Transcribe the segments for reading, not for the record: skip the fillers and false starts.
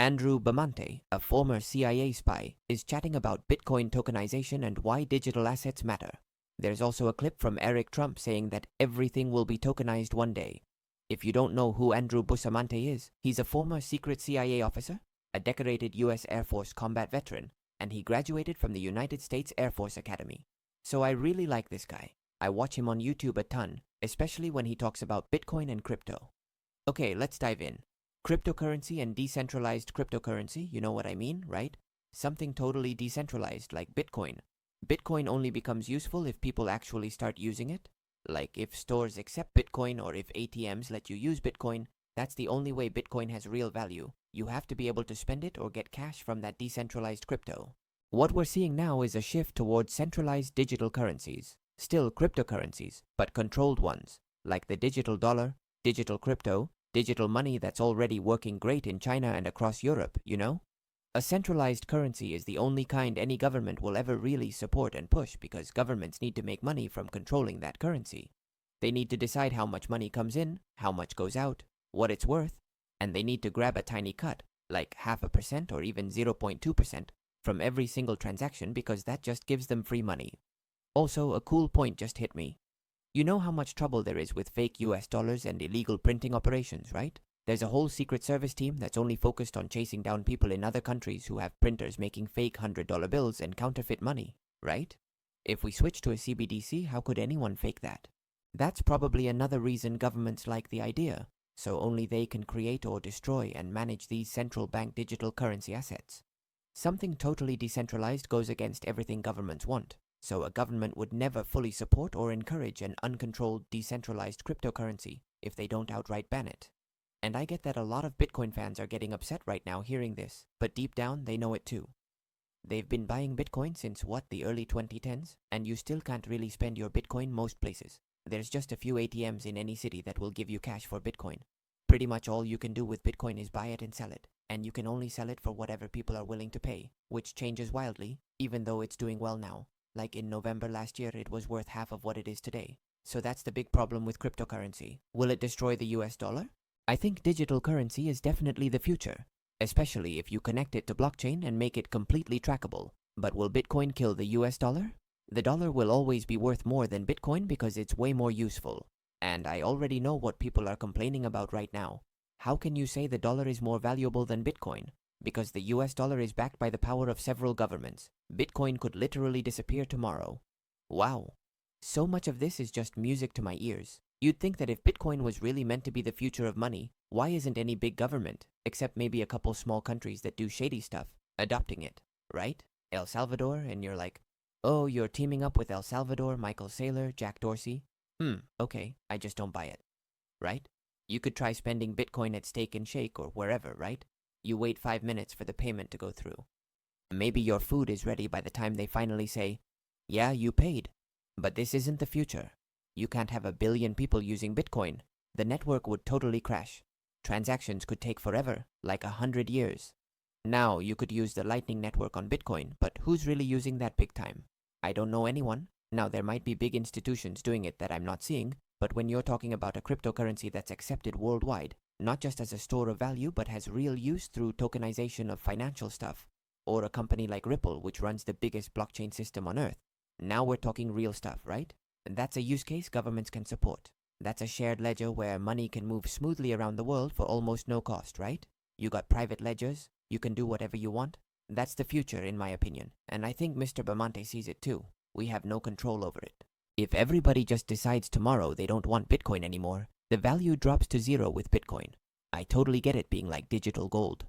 Andrew Bamante, a former CIA spy, is chatting about Bitcoin tokenization and why digital assets matter. There's also a clip from Eric Trump saying that everything will be tokenized one day. If you don't know who Andrew Bustamante is, he's a former secret CIA officer, a decorated US Air Force combat veteran, and he graduated from the United States Air Force Academy. So I really like this guy. I watch him on YouTube a ton, especially when he talks about Bitcoin and crypto. Okay, let's dive in. Cryptocurrency and decentralized cryptocurrency, you know what I mean, right? Something totally decentralized like Bitcoin. Bitcoin only becomes useful if people actually start using it. Like if stores accept Bitcoin or if ATMs let you use Bitcoin, that's the only way Bitcoin has real value. You have to be able to spend it or get cash from that decentralized crypto. What we're seeing now is a shift towards centralized digital currencies. Still cryptocurrencies, but controlled ones, like the digital dollar, digital crypto, digital money that's already working great in China and across Europe, you know? A centralized currency is the only kind any government will ever really support and push because governments need to make money from controlling that currency. They need to decide how much money comes in, how much goes out, what it's worth, and they need to grab a tiny cut, like 0.5% or even 0.2%, from every single transaction because that just gives them free money. Also, a cool point just hit me. You know how much trouble there is with fake US dollars and illegal printing operations, right? There's a whole Secret Service team that's only focused on chasing down people in other countries who have printers making fake $100 bills and counterfeit money, right? If we switch to a CBDC, how could anyone fake that? That's probably another reason governments like the idea, so only they can create or destroy and manage these central bank digital currency assets. Something totally decentralized goes against everything governments want. So a government would never fully support or encourage an uncontrolled, decentralized cryptocurrency if they don't outright ban it. And I get that a lot of Bitcoin fans are getting upset right now hearing this, but deep down they know it too. They've been buying Bitcoin since the early 2010s, and you still can't really spend your Bitcoin most places. There's just a few ATMs in any city that will give you cash for Bitcoin. Pretty much all you can do with Bitcoin is buy it and sell it, and you can only sell it for whatever people are willing to pay, which changes wildly, even though it's doing well now. Like in November last year, it was worth half of what it is today. So that's the big problem with cryptocurrency. Will it destroy the US dollar? I think digital currency is definitely the future, especially if you connect it to blockchain and make it completely trackable. But will Bitcoin kill the US dollar? The dollar will always be worth more than Bitcoin because it's way more useful. And I already know what people are complaining about right now. How can you say the dollar is more valuable than Bitcoin? Because the US dollar is backed by the power of several governments. Bitcoin could literally disappear tomorrow. Wow. So much of this is just music to my ears. You'd think that if Bitcoin was really meant to be the future of money, why isn't any big government, except maybe a couple small countries that do shady stuff, adopting it, right? El Salvador, and you're like, oh, you're teaming up with El Salvador, Michael Saylor, Jack Dorsey? Okay, I just don't buy it, right? You could try spending Bitcoin at Steak and Shake or wherever, right? You wait 5 minutes for the payment to go through. Maybe your food is ready by the time they finally say, yeah, you paid. But this isn't the future. You can't have 1 billion people using Bitcoin. The network would totally crash. Transactions could take forever, like 100 years. Now, you could use the Lightning Network on Bitcoin, but who's really using that big time? I don't know anyone. Now, there might be big institutions doing it that I'm not seeing, but when you're talking about a cryptocurrency that's accepted worldwide, not just as a store of value, but has real use through tokenization of financial stuff, or a company like Ripple, which runs the biggest blockchain system on Earth. Now we're talking real stuff, right? And that's a use case governments can support. That's a shared ledger where money can move smoothly around the world for almost no cost, right? You got private ledgers, you can do whatever you want. That's the future, in my opinion, and I think Mr. Bamante sees it too. We have no control over it. If everybody just decides tomorrow they don't want Bitcoin anymore, the value drops to zero with Bitcoin. I totally get it being like digital gold.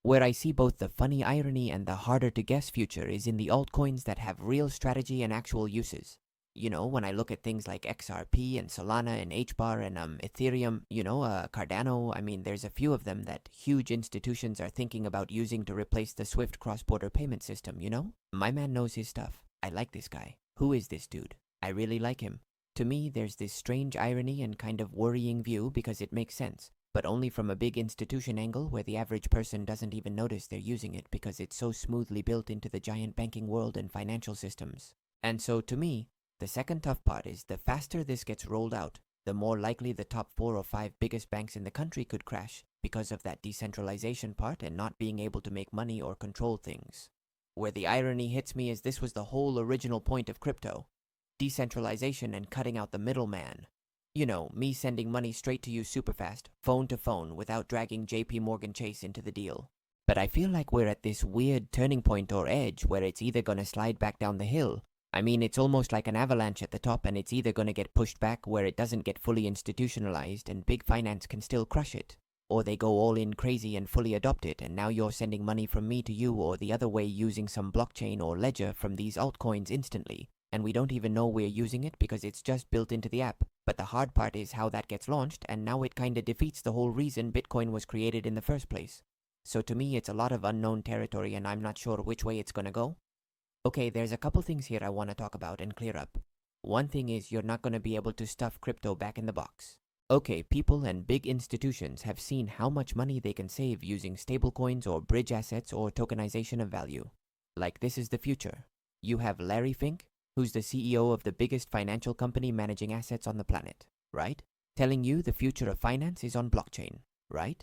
Where I see both the funny irony and the harder to guess future is in the altcoins that have real strategy and actual uses. You know, when I look at things like XRP and Solana and HBAR and Ethereum, Cardano, I mean, there's a few of them that huge institutions are thinking about using to replace the SWIFT cross-border payment system, you know? My man knows his stuff. I like this guy. Who is this dude? I really like him. To me, there's this strange irony and kind of worrying view because it makes sense, but only from a big institution angle where the average person doesn't even notice they're using it because it's so smoothly built into the giant banking world and financial systems. And so to me, the second tough part is the faster this gets rolled out, the more likely the top 4 or 5 biggest banks in the country could crash, because of that decentralization part and not being able to make money or control things. Where the irony hits me is this was the whole original point of crypto. Decentralization and cutting out the middleman. You know, me sending money straight to you super fast, phone to phone, without dragging JP Morgan Chase into the deal. But I feel like we're at this weird turning point or edge where it's either gonna slide back down the hill. I mean, it's almost like an avalanche at the top, and it's either gonna get pushed back where it doesn't get fully institutionalized and big finance can still crush it, or they go all in crazy and fully adopt it, and now you're sending money from me to you or the other way using some blockchain or ledger from these altcoins instantly, and we don't even know we're using it because it's just built into the app. But the hard part is how that gets launched, and now it kinda defeats the whole reason Bitcoin was created in the first place. So to me, it's a lot of unknown territory, and I'm not sure which way it's gonna go. Okay, there's a couple things here I want to talk about and clear up. One thing is you're not going to be able to stuff crypto back in the box. Okay, people and big institutions have seen how much money they can save using stablecoins or bridge assets or tokenization of value. Like, this is the future. You have Larry Fink, who's the CEO of the biggest financial company managing assets on the planet, right? Telling you the future of finance is on blockchain, right?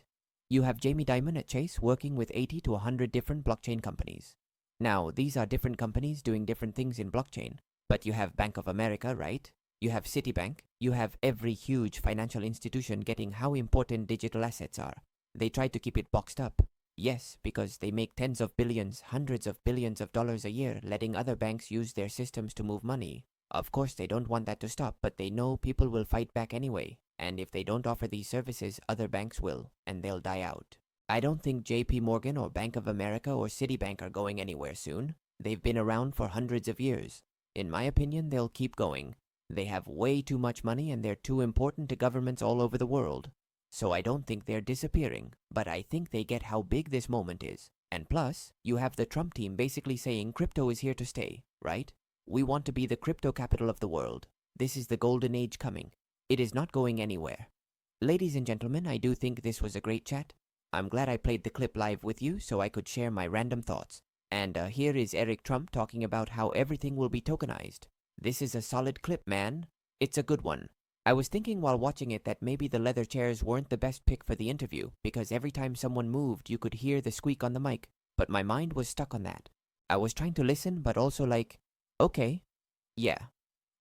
You have Jamie Dimon at Chase working with 80 to 100 different blockchain companies. Now, these are different companies doing different things in blockchain, but you have Bank of America, right? You have Citibank, you have every huge financial institution getting how important digital assets are. They try to keep it boxed up. Yes, because they make tens of billions, hundreds of billions of dollars a year letting other banks use their systems to move money. Of course, they don't want that to stop, but they know people will fight back anyway. And if they don't offer these services, other banks will, and they'll die out. I don't think JP Morgan or Bank of America or Citibank are going anywhere soon. They've been around for hundreds of years. In my opinion, they'll keep going. They have way too much money and they're too important to governments all over the world. So I don't think they're disappearing, but I think they get how big this moment is. And plus, you have the Trump team basically saying crypto is here to stay, right? We want to be the crypto capital of the world. This is the golden age coming. It is not going anywhere. Ladies and gentlemen, I do think this was a great chat. I'm glad I played the clip live with you so I could share my random thoughts. And here is Eric Trump talking about how everything will be tokenized. This is a solid clip, man. It's a good one. I was thinking while watching it that maybe the leather chairs weren't the best pick for the interview, because every time someone moved you could hear the squeak on the mic, but my mind was stuck on that. I was trying to listen, but also like, okay, yeah.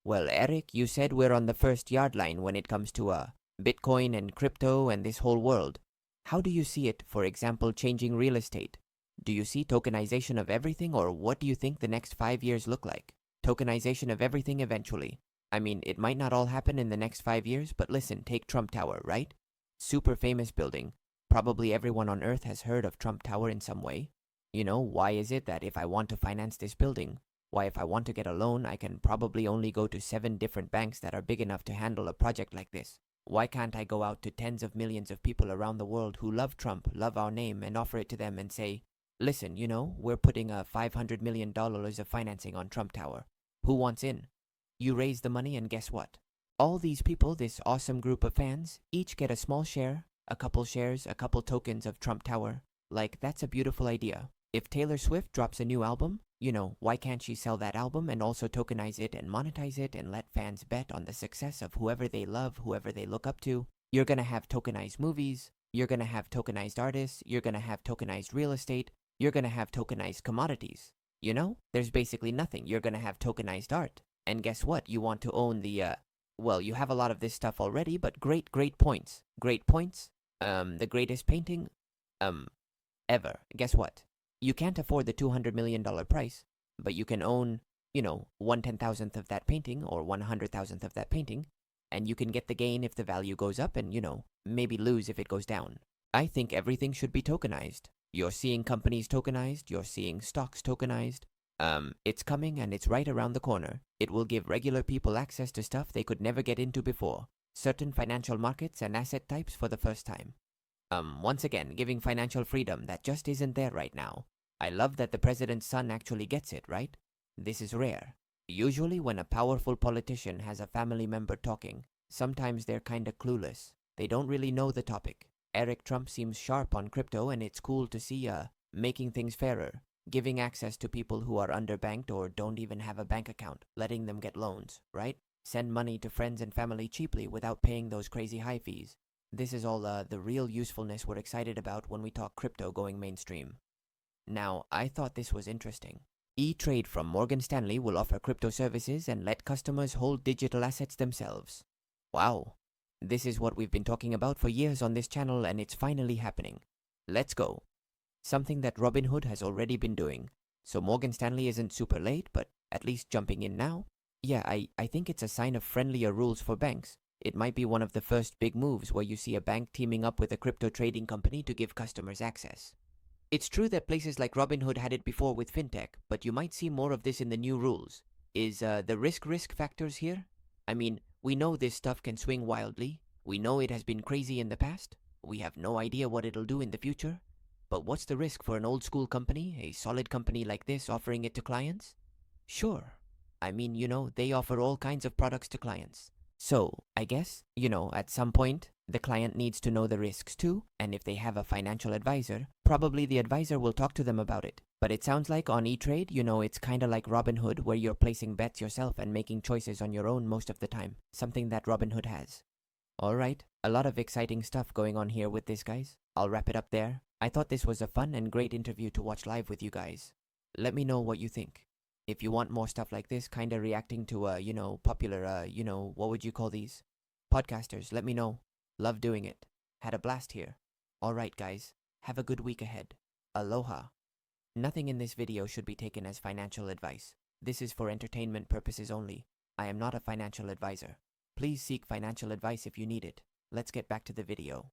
Well, Eric, you said we're on the first yard line when it comes to Bitcoin and crypto and this whole world. How do you see it, for example, changing real estate? Do you see tokenization of everything, or what do you think the next 5 years look like? Tokenization of everything eventually. I mean, it might not all happen in the next 5 years, but listen, take Trump Tower, right? Super famous building. Probably everyone on Earth has heard of Trump Tower in some way. You know, why is it that if I want to finance this building, why if I want to get a loan, I can probably only go to 7 different banks that are big enough to handle a project like this? Why can't I go out to tens of millions of people around the world who love Trump, love our name, and offer it to them and say, listen, you know, we're putting $500 million of financing on Trump Tower. Who wants in? You raise the money and guess what? All these people, this awesome group of fans, each get a small share, a couple shares, a couple tokens of Trump Tower. Like, that's a beautiful idea. If Taylor Swift drops a new album, you know, why can't she sell that album and also tokenize it and monetize it and let fans bet on the success of whoever they love, whoever they look up to? You're gonna have tokenized movies, you're gonna have tokenized artists, you're gonna have tokenized real estate, you're gonna have tokenized commodities. You know, there's basically nothing. You're gonna have tokenized art. And guess what? You want to own the, well, you have a lot of this stuff already, but great points. Great points. The greatest painting, ever. Guess what? You can't afford the $200 million price, but you can own, you know, 1/10,000th of that painting or 100,000th of that painting, and you can get the gain if the value goes up and, you know, maybe lose if it goes down. I think everything should be tokenized. You're seeing companies tokenized, you're seeing stocks tokenized. It's coming and it's right around the corner. It will give regular people access to stuff they could never get into before. Certain financial markets and asset types for the first time. Once again, giving financial freedom that just isn't there right now. I love that the president's son actually gets it, right? This is rare. Usually when a powerful politician has a family member talking, sometimes they're kinda clueless. They don't really know the topic. Eric Trump seems sharp on crypto, and it's cool to see making things fairer, giving access to people who are underbanked or don't even have a bank account, letting them get loans, right? Send money to friends and family cheaply without paying those crazy high fees. This is all the real usefulness we're excited about when we talk crypto going mainstream. Now, I thought this was interesting. E-Trade from Morgan Stanley will offer crypto services and let customers hold digital assets themselves. Wow. This is what we've been talking about for years on this channel, and it's finally happening. Let's go. Something that Robinhood has already been doing. So Morgan Stanley isn't super late, but at least jumping in now. Yeah, I think it's a sign of friendlier rules for banks. It might be one of the first big moves where you see a bank teaming up with a crypto trading company to give customers access. It's true that places like Robinhood had it before with fintech, but you might see more of this in the new rules. Is the risk factors here? I mean, we know this stuff can swing wildly. We know it has been crazy in the past. We have no idea what it'll do in the future. But what's the risk for an old school company, a solid company like this, offering it to clients? Sure. I mean, they offer all kinds of products to clients. So, I guess, at some point, the client needs to know the risks too, and if they have a financial advisor, probably the advisor will talk to them about it. But it sounds like on E-Trade, it's kinda like Robinhood, where you're placing bets yourself and making choices on your own most of the time, something that Robinhood has. Alright, a lot of exciting stuff going on here with this, guys. I'll wrap it up there. I thought this was a fun and great interview to watch live with you guys. Let me know what you think. If you want more stuff like this, kinda reacting to, popular, what would you call these? Podcasters, let me know. Love doing it. Had a blast here. Alright guys, have a good week ahead. Aloha. Nothing in this video should be taken as financial advice. This is for entertainment purposes only. I am not a financial advisor. Please seek financial advice if you need it. Let's get back to the video.